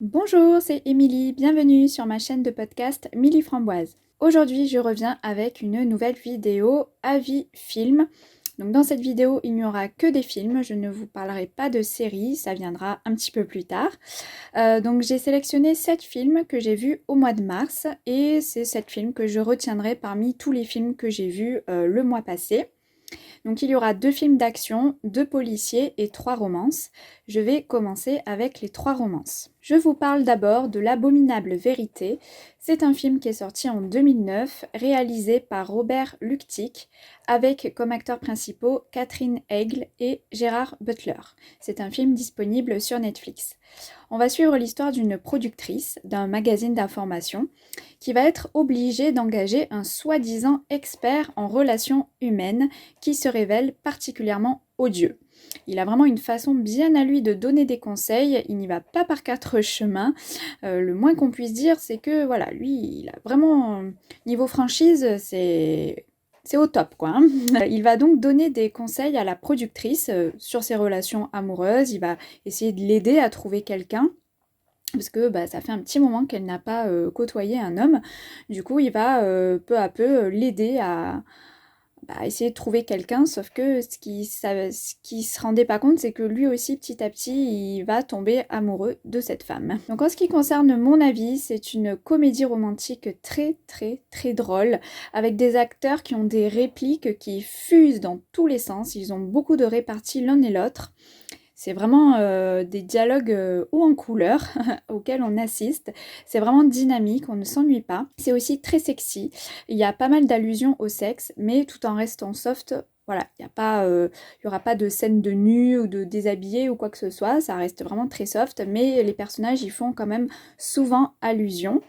Bonjour, c'est Émilie, bienvenue sur ma chaîne de podcast Milly Framboise. Aujourd'hui, je reviens avec une nouvelle vidéo avis film. Donc dans cette vidéo, il n'y aura que des films, je ne vous parlerai pas de séries, ça viendra un petit peu plus tard. Donc j'ai sélectionné 7 films que j'ai vus au mois de mars et c'est 7 films que je retiendrai parmi tous les films que j'ai vus le mois passé. Donc il y aura 2 films d'action, 2 policiers et 3 romances. Je vais commencer avec les 3 romances. Je vous parle d'abord de L'Abominable Vérité. C'est un film qui est sorti en 2009, réalisé par Robert Luchtig, avec comme acteurs principaux Catherine Hegel et Gérard Butler. C'est un film disponible sur Netflix. On va suivre l'histoire d'une productrice d'un magazine d'information qui va être obligée d'engager un soi-disant expert en relations humaines qui se révèle particulièrement odieux. Il a vraiment une façon bien à lui de donner des conseils, il n'y va pas par quatre chemins. Le moins qu'on puisse dire, c'est que voilà, lui, il a vraiment niveau franchise, c'est au top quoi. Hein. Il va donc donner des conseils à la productrice sur ses relations amoureuses, il va essayer de l'aider à trouver quelqu'un. Parce que ça fait un petit moment qu'elle n'a pas côtoyé un homme. Du coup, il va peu à peu l'aider à essayer de trouver quelqu'un. Sauf que ce qui se rendait pas compte, c'est que lui aussi, petit à petit, il va tomber amoureux de cette femme. Donc en ce qui concerne mon avis, c'est une comédie romantique très très très drôle, avec des acteurs qui ont des répliques qui fusent dans tous les sens. Ils ont beaucoup de réparties l'un et l'autre. C'est vraiment des dialogues hauts en couleur auxquels on assiste. C'est vraiment dynamique, on ne s'ennuie pas. C'est aussi très sexy. Il y a pas mal d'allusions au sexe, mais tout en restant soft. Voilà, il y aura pas de scène de nu ou de déshabillé ou quoi que ce soit. Ça reste vraiment très soft, mais les personnages y font quand même souvent allusion.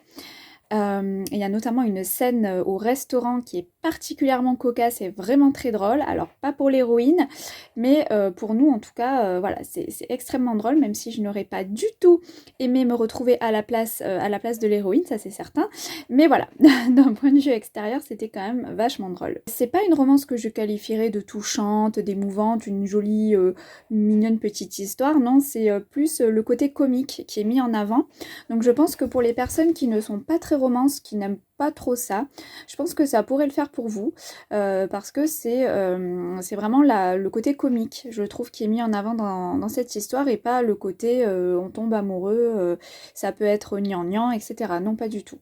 Il y a notamment une scène au restaurant qui est particulièrement cocasse et vraiment très drôle. Alors pas pour l'héroïne, mais pour nous en tout cas, voilà, c'est extrêmement drôle, même si je n'aurais pas du tout aimé me retrouver à la place de l'héroïne, ça c'est certain. Mais voilà, d'un point de vue extérieur, c'était quand même vachement drôle. C'est pas une romance que je qualifierais de touchante, d'émouvante, une jolie, mignonne petite histoire, non, c'est plus le côté comique qui est mis en avant. Donc je pense que pour les personnes qui ne sont pas très romances, qui n'aiment pas trop ça, je pense que ça pourrait le faire pour vous, parce que c'est vraiment le côté comique, je trouve, qui est mis en avant dans cette histoire, et pas le côté on tombe amoureux, ça peut être gnangnan, etc. Non, pas du tout.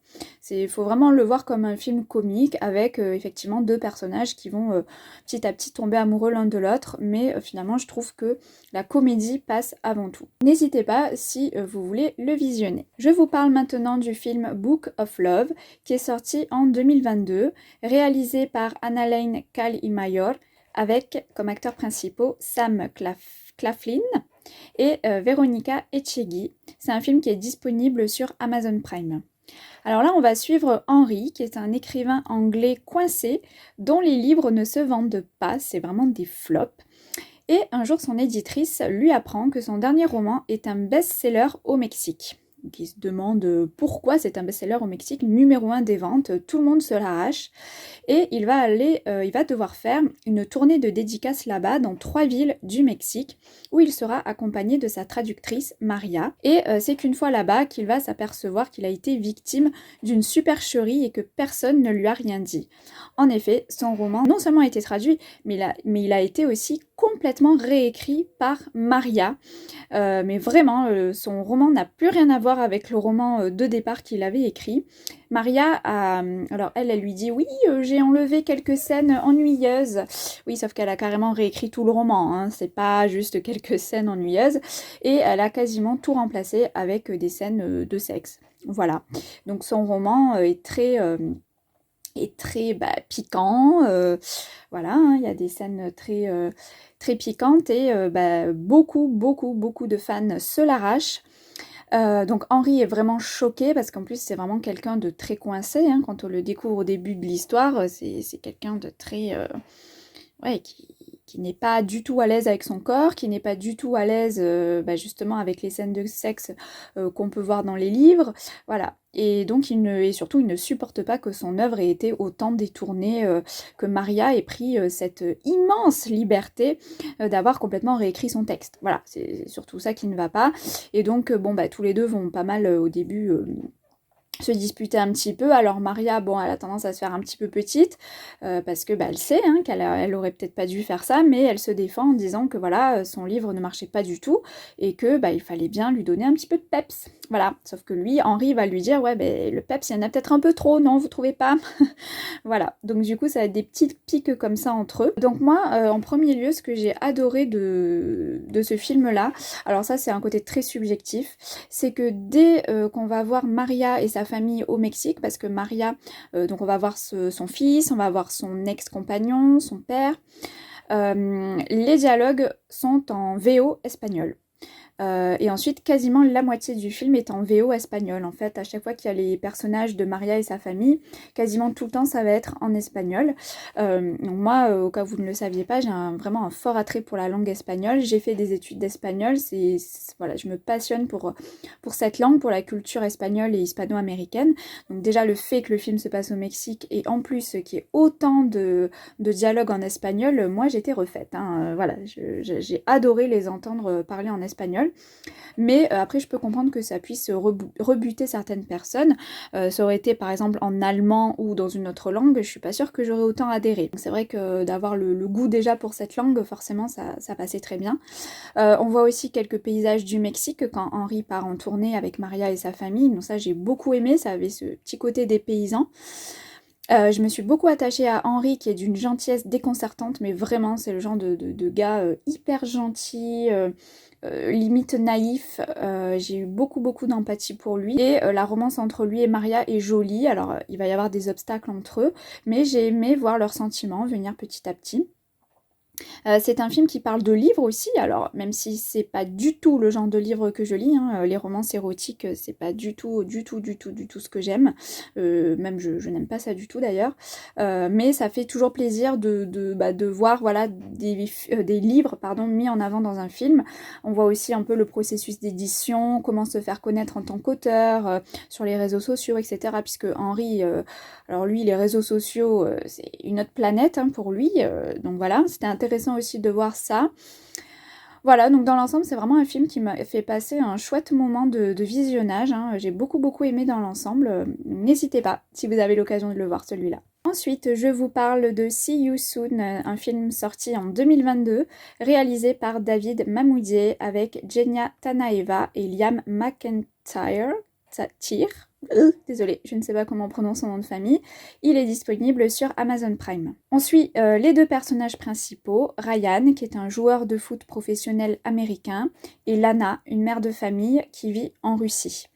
Il faut vraiment le voir comme un film comique, avec effectivement deux personnages qui vont petit à petit tomber amoureux l'un de l'autre, mais finalement je trouve que la comédie passe avant tout. N'hésitez pas si vous voulez le visionner. Je vous parle maintenant du film Book of Love, qui est sorti en 2022, réalisé par Annalene Kahl-Mayor, avec comme acteurs principaux Sam Claflin et Veronica Echegui. C'est un film qui est disponible sur Amazon Prime. Alors là, on va suivre Henry, qui est un écrivain anglais coincé, dont les livres ne se vendent pas, c'est vraiment des flops. Et un jour, son éditrice lui apprend que son dernier roman est un best-seller au Mexique. Donc il se demande pourquoi c'est un best-seller au Mexique, numéro 1 des ventes, tout le monde se l'arrache. Et il va devoir faire une tournée de dédicaces là-bas, dans 3 villes du Mexique, où il sera accompagné de sa traductrice Maria. Et c'est qu'une fois là-bas qu'il va s'apercevoir qu'il a été victime d'une supercherie et que personne ne lui a rien dit. En effet, son roman non seulement a été traduit, mais il a été aussi complètement réécrit par Maria. Mais vraiment, son roman n'a plus rien à voir avec le roman de départ qu'il avait écrit. Maria alors elle lui dit oui, j'ai enlevé quelques scènes ennuyeuses. Oui, sauf qu'elle a carrément réécrit tout le roman, hein. C'est pas juste quelques scènes ennuyeuses. Et elle a quasiment tout remplacé avec des scènes de sexe. Voilà. Donc son roman est très piquant, voilà, hein, il y a des scènes très piquantes et beaucoup de fans se l'arrachent. Donc Henri est vraiment choqué parce qu'en plus c'est vraiment quelqu'un de très coincé, hein, quand on le découvre au début de l'histoire, c'est quelqu'un de très... ouais, qui n'est pas du tout à l'aise avec son corps, qui n'est pas du tout à l'aise justement avec les scènes de sexe qu'on peut voir dans les livres, voilà. Et donc et surtout il ne supporte pas que son œuvre ait été autant détournée, que Maria ait pris cette immense liberté d'avoir complètement réécrit son texte. Voilà, c'est surtout ça qui ne va pas. Et donc tous les deux vont pas mal au début se disputer un petit peu. Alors Maria, bon, elle a tendance à se faire un petit peu petite, parce que elle sait qu'elle aurait peut-être pas dû faire ça, mais elle se défend en disant que voilà, son livre ne marchait pas du tout, et que il fallait bien lui donner un petit peu de peps. Voilà, sauf que lui, Henri va lui dire, ouais, le peps, il y en a peut-être un peu trop, non, vous trouvez pas? Voilà, donc du coup, ça va être des petites piques comme ça entre eux. Donc moi, en premier lieu, ce que j'ai adoré de ce film-là, alors ça, c'est un côté très subjectif, c'est que dès qu'on va voir Maria et sa famille au Mexique, parce que Maria, donc on va voir son fils, on va voir son ex-compagnon, son père, les dialogues sont en VO espagnol. Et ensuite, quasiment la moitié du film est en VO espagnol. En fait, à chaque fois qu'il y a les personnages de Maria et sa famille, quasiment tout le temps, ça va être en espagnol. Donc moi, au cas où vous ne le saviez pas, j'ai vraiment un fort attrait pour la langue espagnole. J'ai fait des études d'espagnol. Voilà, je me passionne pour cette langue, pour la culture espagnole et hispano-américaine. Donc déjà, le fait que le film se passe au Mexique et en plus qu'il y ait autant de dialogues en espagnol, moi, j'étais refaite. Voilà, j'ai adoré les entendre parler en espagnol. Mais après, je peux comprendre que ça puisse rebuter certaines personnes. Ça aurait été par exemple en allemand ou dans une autre langue, je suis pas sûre que j'aurais autant adhéré. Donc c'est vrai que d'avoir le goût déjà pour cette langue, forcément ça passait très bien. On voit aussi quelques paysages du Mexique quand Henri part en tournée avec Maria et sa famille. Donc ça j'ai beaucoup aimé, ça avait ce petit côté des paysans. Je me suis beaucoup attachée à Henri qui est d'une gentillesse déconcertante, mais vraiment c'est le genre de gars hyper gentil, limite naïf. J'ai eu beaucoup d'empathie pour lui. Et la romance entre lui et Maria est jolie. Alors il va y avoir des obstacles entre eux, mais j'ai aimé voir leurs sentiments venir petit à petit. C'est un film qui parle de livres aussi, alors même si c'est pas du tout le genre de livre que je lis, les romances érotiques, c'est pas du tout ce que j'aime, même je n'aime pas ça du tout d'ailleurs, mais ça fait toujours plaisir de voir voilà, des livres mis en avant dans un film. On voit aussi un peu le processus d'édition, comment se faire connaître en tant qu'auteur, sur les réseaux sociaux, etc. Puisque Henri, alors lui, les réseaux sociaux, c'est une autre planète pour lui, donc voilà, c'était intéressant aussi de voir ça. Voilà, donc dans l'ensemble, c'est vraiment un film qui m'a fait passer un chouette moment de visionnage. J'ai beaucoup aimé dans l'ensemble. N'hésitez pas, si vous avez l'occasion de le voir, celui-là. Ensuite, je vous parle de See You Soon, un film sorti en 2022, réalisé par David Mamoudier avec Genia Tanaeva et Liam McIntyre. Désolée, je ne sais pas comment on prononce son nom de famille. Il est disponible sur Amazon Prime. On suit les deux personnages principaux, Ryan, qui est un joueur de foot professionnel américain, et Lana, une mère de famille qui vit en Russie.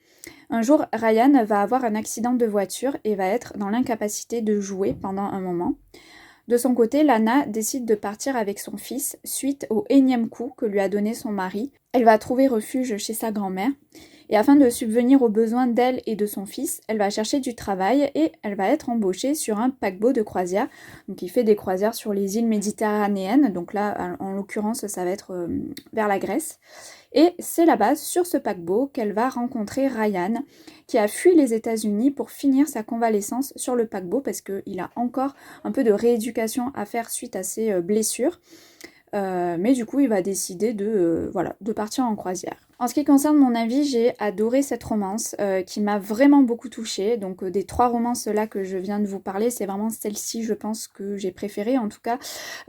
Un jour, Ryan va avoir un accident de voiture et va être dans l'incapacité de jouer pendant un moment. De son côté, Lana décide de partir avec son fils suite au énième coup que lui a donné son mari. Elle va trouver refuge chez sa grand-mère. Et afin de subvenir aux besoins d'elle et de son fils, elle va chercher du travail et elle va être embauchée sur un paquebot de croisière. Donc il fait des croisières sur les îles méditerranéennes, donc là en l'occurrence ça va être vers la Grèce. Et c'est là-bas, sur ce paquebot, qu'elle va rencontrer Ryan, qui a fui les États-Unis pour finir sa convalescence sur le paquebot parce qu'il a encore un peu de rééducation à faire suite à ses blessures. Mais du coup, il va décider de partir en croisière. En ce qui concerne mon avis, j'ai adoré cette romance qui m'a vraiment beaucoup touchée. Donc des trois romances là que je viens de vous parler, c'est vraiment celle-ci, je pense, que j'ai préférée. En tout cas,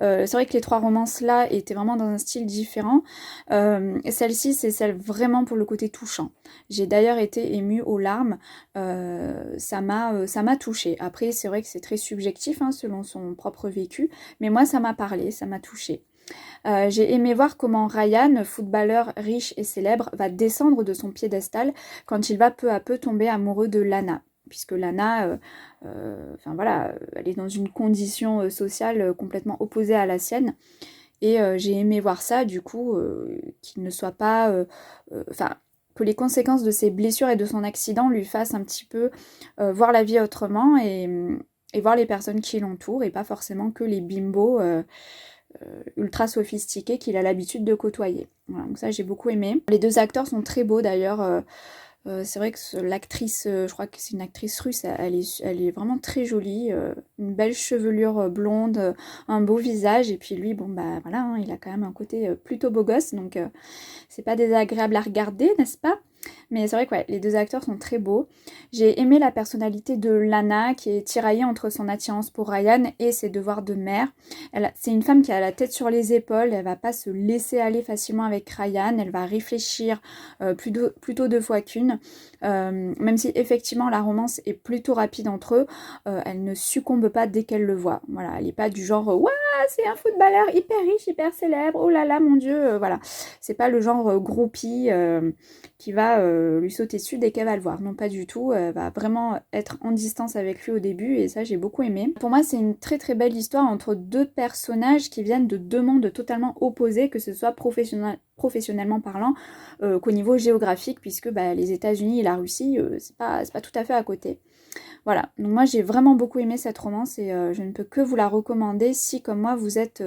c'est vrai que les trois romances là étaient vraiment dans un style différent. Celle-ci, c'est celle vraiment pour le côté touchant. J'ai d'ailleurs été émue aux larmes. Ça m'a touchée. Après, c'est vrai que c'est très subjectif selon son propre vécu, mais moi, ça m'a parlé, ça m'a touchée. J'ai aimé voir comment Ryan, footballeur riche et célèbre, va descendre de son piédestal quand il va peu à peu tomber amoureux de Lana. Puisque Lana, elle est dans une condition sociale complètement opposée à la sienne. Et j'ai aimé voir ça, du coup, qu'il ne soit pas... que les conséquences de ses blessures et de son accident lui fassent un petit peu voir la vie autrement et voir les personnes qui l'entourent et pas forcément que les bimbos... ultra sophistiqués qu'il a l'habitude de côtoyer. Voilà, donc ça j'ai beaucoup aimé. Les deux acteurs sont très beaux d'ailleurs. C'est vrai que l'actrice, je crois que c'est une actrice russe, elle est vraiment très jolie, une belle chevelure blonde, un beau visage, et puis lui, bon bah voilà, hein, il a quand même un côté plutôt beau gosse, donc c'est pas désagréable à regarder, n'est-ce pas? Mais c'est vrai que ouais, les deux acteurs sont très beaux. J'ai aimé la personnalité de Lana qui est tiraillée entre son attirance pour Ryan et ses devoirs de mère. C'est une femme qui a la tête sur les épaules, elle va pas se laisser aller facilement avec Ryan, elle va réfléchir plutôt deux fois qu'une. Même si effectivement la romance est plutôt rapide entre eux, elle ne succombe pas dès qu'elle le voit. Voilà, elle n'est pas du genre ouah, c'est un footballeur hyper riche, hyper célèbre, oh là là mon dieu, voilà. C'est pas le genre groupie qui va lui sauter dessus dès qu'elle va le voir. Non, pas du tout. Elle va vraiment être en distance avec lui au début et ça, j'ai beaucoup aimé. Pour moi, c'est une très très belle histoire entre deux personnages qui viennent de deux mondes totalement opposés, que ce soit professionnellement parlant qu'au niveau géographique, puisque les États-Unis et la Russie, c'est pas tout à fait à côté. Voilà, donc moi j'ai vraiment beaucoup aimé cette romance et je ne peux que vous la recommander si comme moi vous êtes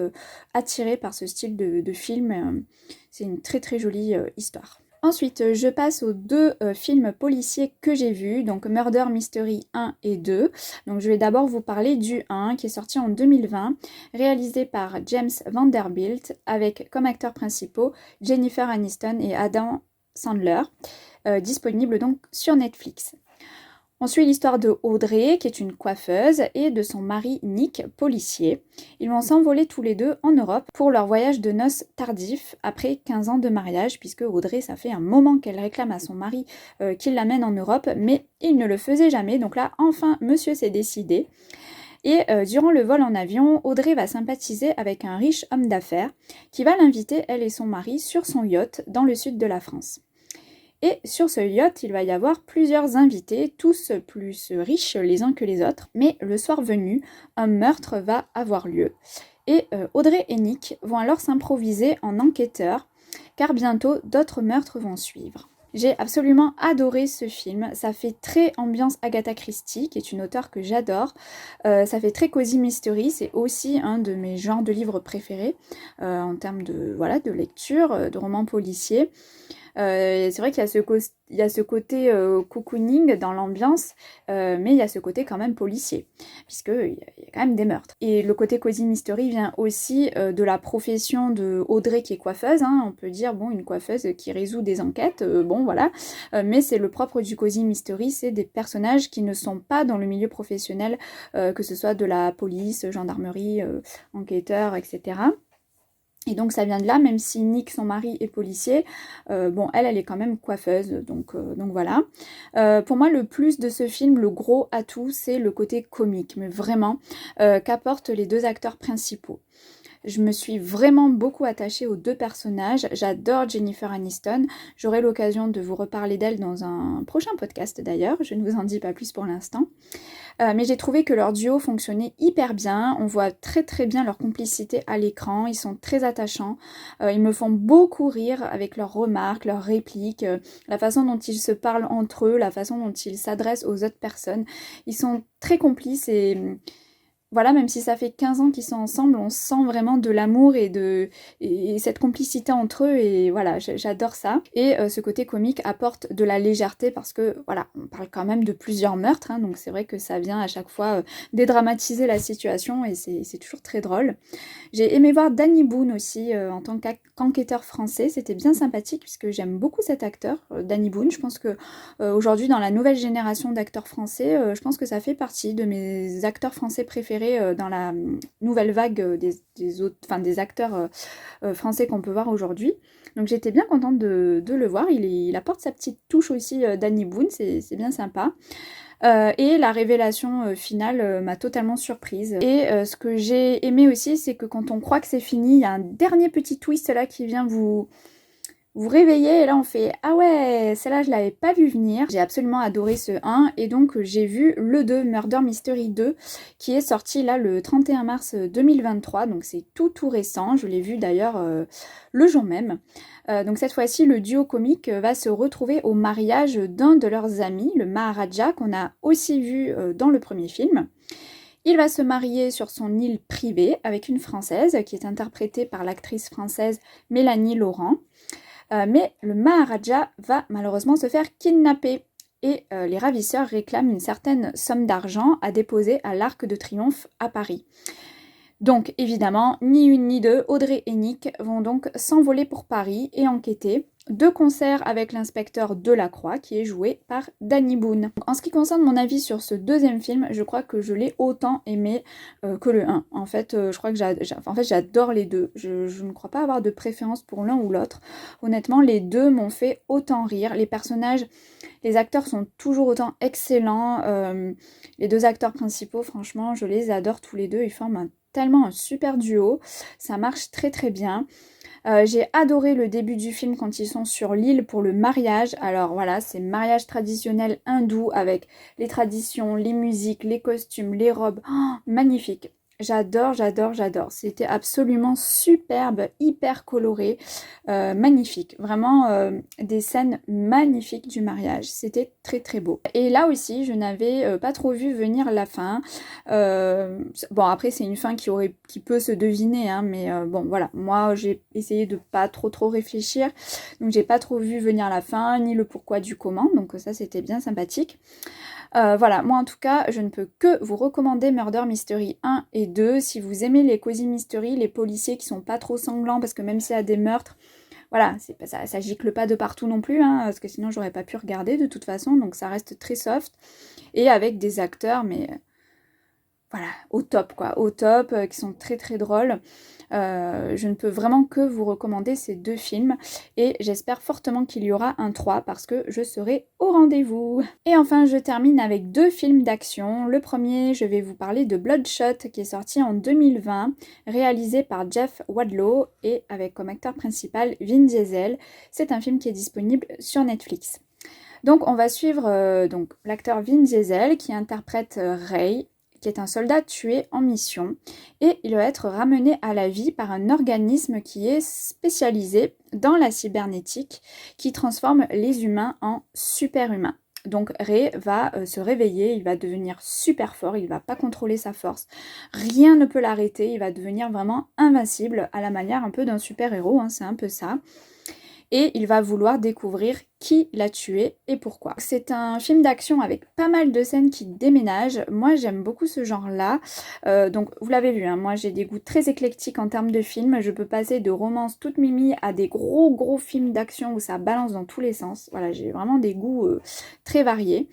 attiré par ce style de film. C'est une très très jolie histoire. Ensuite, je passe aux deux films policiers que j'ai vus, donc Murder Mystery 1 et 2. Donc je vais d'abord vous parler du 1 qui est sorti en 2020, réalisé par James Vanderbilt, avec comme acteurs principaux Jennifer Aniston et Adam Sandler, disponible donc sur Netflix. On suit l'histoire de Audrey, qui est une coiffeuse, et de son mari Nick, policier. Ils vont s'envoler tous les deux en Europe pour leur voyage de noces tardif, après 15 ans de mariage, puisque Audrey, ça fait un moment qu'elle réclame à son mari qu'il l'amène en Europe, mais il ne le faisait jamais, donc là, enfin, monsieur s'est décidé. Et durant le vol en avion, Audrey va sympathiser avec un riche homme d'affaires, qui va l'inviter, elle et son mari, sur son yacht, dans le sud de la France. Et sur ce yacht, il va y avoir plusieurs invités, tous plus riches les uns que les autres. Mais le soir venu, un meurtre va avoir lieu. Et Audrey et Nick vont alors s'improviser en enquêteurs, car bientôt d'autres meurtres vont suivre. J'ai absolument adoré ce film, ça fait très ambiance Agatha Christie, qui est une auteure que j'adore, ça fait très cozy mystery, c'est aussi un de mes genres de livres préférés, en termes de lecture, de romans policiers. C'est vrai qu'il y a ce côté cocooning dans l'ambiance, mais il y a ce côté quand même policier, puisqu'il y a quand même des meurtres. Et le côté cozy mystery vient aussi de la profession de Audrey qui est coiffeuse, hein. On peut dire, bon, une coiffeuse qui résout des enquêtes, bon voilà, mais c'est le propre du cozy mystery, c'est des personnages qui ne sont pas dans le milieu professionnel, que ce soit de la police, gendarmerie, enquêteurs, etc. Et donc ça vient de là, même si Nick, son mari, est policier, bon, elle est quand même coiffeuse, donc voilà. Pour moi, le plus de ce film, le gros atout, c'est le côté comique, mais vraiment, qu'apportent les deux acteurs principaux. Je me suis vraiment beaucoup attachée aux deux personnages. J'adore Jennifer Aniston. J'aurai l'occasion de vous reparler d'elle dans un prochain podcast d'ailleurs. Je ne vous en dis pas plus pour l'instant. Mais j'ai trouvé que leur duo fonctionnait hyper bien. On voit très très bien leur complicité à l'écran. Ils sont très attachants. Ils me font beaucoup rire avec leurs remarques, leurs répliques, la façon dont ils se parlent entre eux, la façon dont ils s'adressent aux autres personnes. Ils sont très complices et voilà, même si ça fait 15 ans qu'ils sont ensemble, on sent vraiment de l'amour et cette complicité entre eux, et voilà, j'adore ça. Et ce côté comique apporte de la légèreté parce que, voilà, on parle quand même de plusieurs meurtres, hein, donc c'est vrai que ça vient à chaque fois dédramatiser la situation, et c'est toujours très drôle. J'ai aimé voir Danny Boone aussi en tant qu'enquêteur français, c'était bien sympathique puisque j'aime beaucoup cet acteur, Danny Boone. Je pense que aujourd'hui, dans la nouvelle génération d'acteurs français, je pense que ça fait partie de mes acteurs français préférés dans la nouvelle vague des acteurs français qu'on peut voir aujourd'hui. Donc j'étais bien contente de le voir, il apporte sa petite touche aussi, Danny Boone, c'est bien sympa. Et la révélation finale m'a totalement surprise. Et ce que j'ai aimé aussi, c'est que quand on croit que c'est fini, il y a un dernier petit twist là qui vient vous réveillez, et là on fait « Ah ouais, celle-là je l'avais pas vu venir ». J'ai absolument adoré ce 1, et donc j'ai vu le 2, Murder Mystery 2, qui est sorti là le 31 mars 2023, donc c'est tout récent. Je l'ai vu d'ailleurs le jour même. Donc cette fois-ci, le duo comique va se retrouver au mariage d'un de leurs amis, le Maharaja, qu'on a aussi vu dans le premier film, Il va se marier sur son île privée avec une Française qui est interprétée par l'actrice française Mélanie Laurent. Mais le Maharaja va malheureusement se faire kidnapper et les ravisseurs réclament une certaine somme d'argent à déposer à l'Arc de Triomphe à Paris. Donc évidemment, ni une ni deux, Audrey et Nick vont donc s'envoler pour Paris et enquêter, de concert avec l'inspecteur Delacroix qui est joué par Danny Boone. En ce qui concerne mon avis sur ce deuxième film, je crois que je l'ai autant aimé que le 1. En fait, je crois que j'adore les deux. Je ne crois pas avoir de préférence pour l'un ou l'autre. Honnêtement, les deux m'ont fait autant rire. Les personnages, les acteurs sont toujours autant excellents. Les deux acteurs principaux, franchement, je les adore tous les deux. Ils forment tellement un super duo. Ça marche très très bien. J'ai adoré le début du film quand ils sont sur l'île pour le mariage. Alors voilà, c'est mariage traditionnel hindou avec les traditions, les musiques, les costumes, les robes. Oh, magnifique. J'adore. C'était absolument superbe, hyper coloré, magnifique. Vraiment des scènes magnifiques du mariage. C'était très très beau. Et là aussi, je n'avais pas trop vu venir la fin. Bon, après, c'est une fin qui peut se deviner, hein, mais bon, voilà. Moi, j'ai essayé de pas trop réfléchir. Donc, j'ai pas trop vu venir la fin, ni le pourquoi du comment. Donc, ça, c'était bien sympathique. Voilà, moi en tout cas, je ne peux que vous recommander Murder Mystery 1 et 2. Si vous aimez les Cozy Mystery, les policiers qui sont pas trop sanglants, parce que même s'il y a des meurtres, voilà, ça gicle pas de partout non plus, hein, parce que sinon j'aurais pas pu regarder de toute façon, donc ça reste très soft. Et avec des acteurs, mais voilà, au top quoi, au top, qui sont très très drôles. Je ne peux vraiment que vous recommander ces deux films et j'espère fortement qu'il y aura un 3 parce que je serai au rendez-vous. Et enfin, je termine avec deux films d'action. Le premier, je vais vous parler de Bloodshot qui est sorti en 2020, réalisé par Jeff Wadlow et avec comme acteur principal Vin Diesel. C'est un film qui est disponible sur Netflix. Donc on va suivre l'acteur Vin Diesel qui interprète Ray, qui est un soldat tué en mission, et il va être ramené à la vie par un organisme qui est spécialisé dans la cybernétique, qui transforme les humains en super-humains. Donc Ray va se réveiller, il va devenir super fort, il va pas contrôler sa force, rien ne peut l'arrêter, il va devenir vraiment invincible, à la manière un peu d'un super-héros, hein, c'est un peu ça. Et il va vouloir découvrir qui l'a tué et pourquoi. C'est un film d'action avec pas mal de scènes qui déménagent. Moi, j'aime beaucoup ce genre-là. Donc, vous l'avez vu, hein, moi, j'ai des goûts très éclectiques en termes de films. Je peux passer de romances toutes mimi à des gros films d'action où ça balance dans tous les sens. Voilà, j'ai vraiment des goûts très variés.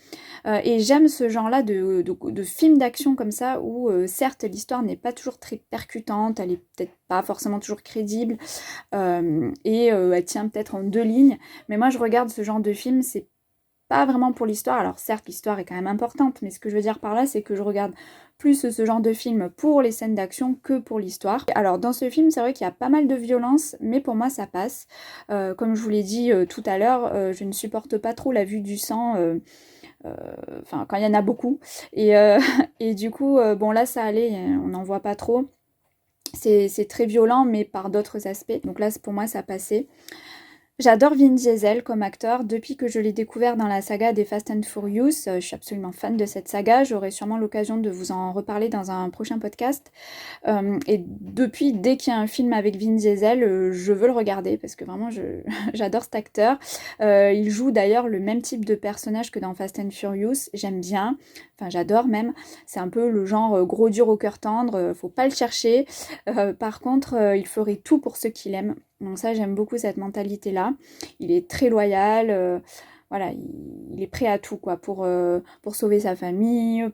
Et j'aime ce genre-là de films d'action comme ça où, certes, l'histoire n'est pas toujours très percutante, elle est peut-être pas forcément toujours crédible et elle tient peut-être en deux lignes. Mais moi, je regarde ce genre de film, c'est pas vraiment pour l'histoire. Alors certes, l'histoire est quand même importante, mais ce que je veux dire par là, c'est que je regarde plus ce genre de film pour les scènes d'action que pour l'histoire. Alors dans ce film, c'est vrai qu'il y a pas mal de violence, mais pour moi, ça passe. Comme je vous l'ai dit tout à l'heure, je ne supporte pas trop la vue du sang. Enfin, quand il y en a beaucoup. Et, et du coup, bon là, ça allait, on n'en voit pas trop. C'est très violent, mais par d'autres aspects. Donc là, pour moi, ça passait. J'adore Vin Diesel comme acteur depuis que je l'ai découvert dans la saga des Fast and Furious. Je suis absolument fan de cette saga. J'aurai sûrement l'occasion de vous en reparler dans un prochain podcast. Et depuis, dès qu'il y a un film avec Vin Diesel, je veux le regarder parce que vraiment, j'adore cet acteur. Il joue d'ailleurs le même type de personnage que dans Fast and Furious. J'aime bien. Enfin, j'adore même. C'est un peu le genre gros dur au cœur tendre. Faut pas le chercher. Par contre, il ferait tout pour ceux qu'il aime. Donc ça, j'aime beaucoup cette mentalité-là. Il est très loyal, voilà, il est prêt à tout, quoi, pour sauver sa famille,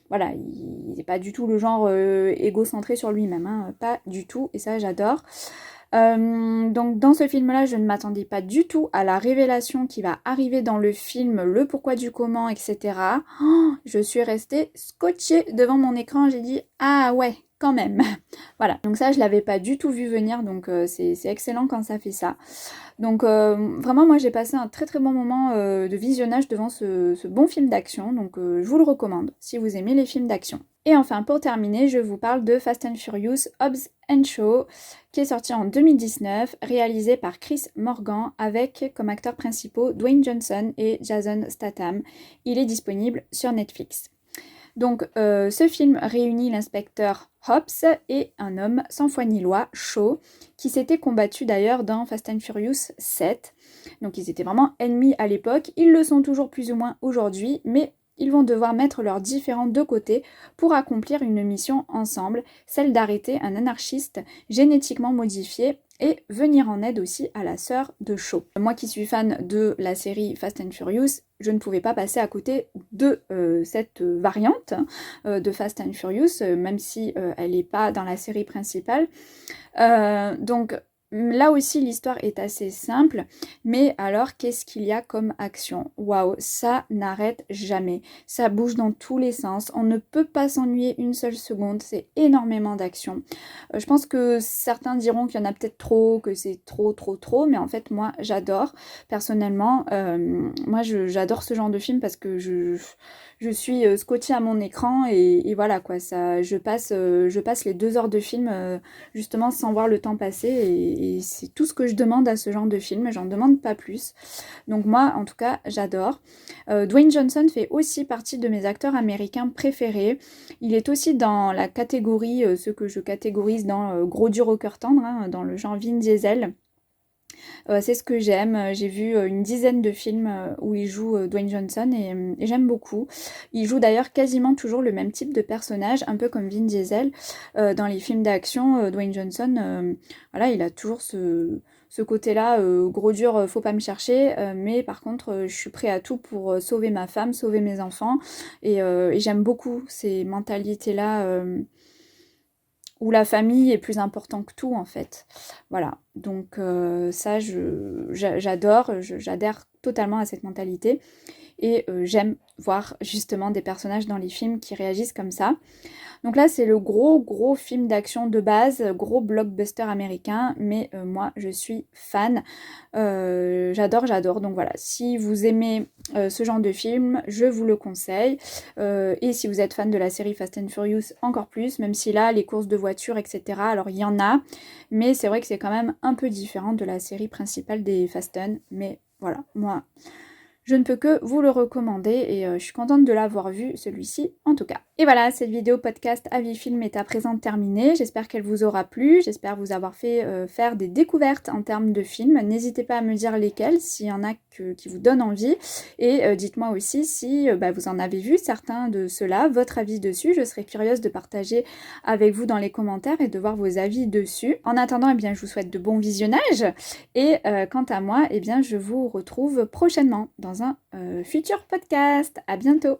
voilà, il n'est pas du tout le genre égocentré sur lui-même, hein, pas du tout, et ça, j'adore. Donc dans ce film-là, je ne m'attendais pas du tout à la révélation qui va arriver dans le film, le pourquoi du comment, etc. Oh, je suis restée scotchée devant mon écran, j'ai dit « Ah ouais !» quand même. Voilà, donc ça je l'avais pas du tout vu venir, donc c'est excellent quand ça fait ça. Donc vraiment moi j'ai passé un très bon moment de visionnage devant ce bon film d'action, donc je vous le recommande si vous aimez les films d'action. Et enfin pour terminer, je vous parle de Fast and Furious Hobbs and Shaw, qui est sorti en 2019, réalisé par Chris Morgan avec comme acteurs principaux Dwayne Johnson et Jason Statham. Il est disponible sur Netflix. Donc ce film réunit l'inspecteur Hobbs et un homme sans foi ni loi, Shaw, qui s'étaient combattus d'ailleurs dans Fast and Furious 7. Donc ils étaient vraiment ennemis à l'époque, ils le sont toujours plus ou moins aujourd'hui, mais ils vont devoir mettre leurs différends de côté pour accomplir une mission ensemble, celle d'arrêter un anarchiste génétiquement modifié et venir en aide aussi à la sœur de Shaw. Moi qui suis fan de la série Fast and Furious, je ne pouvais pas passer à côté de cette variante de Fast and Furious, même si elle n'est pas dans la série principale. Donc là aussi l'histoire est assez simple, mais alors qu'est-ce qu'il y a comme action? Waouh, ça n'arrête jamais, ça bouge dans tous les sens, on ne peut pas s'ennuyer une seule seconde, c'est énormément d'action. Je pense que certains diront qu'il y en a peut-être trop, que c'est trop, mais en fait moi j'adore, personnellement, moi j'adore ce genre de film parce que je suis scotchée à mon écran et voilà quoi, ça, je passe les 2 heures de film justement sans voir le temps passer et c'est tout ce que je demande à ce genre de film, j'en demande pas plus. Donc moi en tout cas j'adore. Dwayne Johnson fait aussi partie de mes acteurs américains préférés. Il est aussi dans la catégorie, ce que je catégorise dans gros dur au cœur tendre, hein, dans le genre Vin Diesel. C'est ce que j'aime. J'ai vu une dizaine de films où il joue Dwayne Johnson et j'aime beaucoup. Il joue d'ailleurs quasiment toujours le même type de personnage, un peu comme Vin Diesel. Dans les films d'action, Dwayne Johnson, voilà, il a toujours ce côté-là, gros dur, faut pas me chercher, mais par contre, je suis prêt à tout pour sauver ma femme, sauver mes enfants, et j'aime beaucoup ces mentalités-là. Où la famille est plus important que tout en fait. Voilà, donc ça j'adore, j'adhère totalement à cette mentalité et j'aime voir justement des personnages dans les films qui réagissent comme ça. Donc là c'est le gros film d'action de base, gros blockbuster américain, mais moi je suis fan, j'adore, donc voilà, si vous aimez ce genre de film, je vous le conseille, et si vous êtes fan de la série Fast and Furious encore plus, même si là les courses de voitures etc, alors il y en a, mais c'est vrai que c'est quand même un peu différent de la série principale des Fast and, mais voilà, moi je ne peux que vous le recommander et je suis contente de l'avoir vu, celui-ci en tout cas. Et voilà, cette vidéo podcast Avis Film est à présent terminée. J'espère qu'elle vous aura plu, j'espère vous avoir fait faire des découvertes en termes de films. N'hésitez pas à me dire lesquels, s'il y en a qui vous donnent envie. Et dites-moi aussi si vous en avez vu certains de ceux-là, votre avis dessus. Je serais curieuse de partager avec vous dans les commentaires et de voir vos avis dessus. En attendant, eh bien, je vous souhaite de bons visionnages. Et quant à moi, eh bien, je vous retrouve prochainement dans un futur podcast. À bientôt!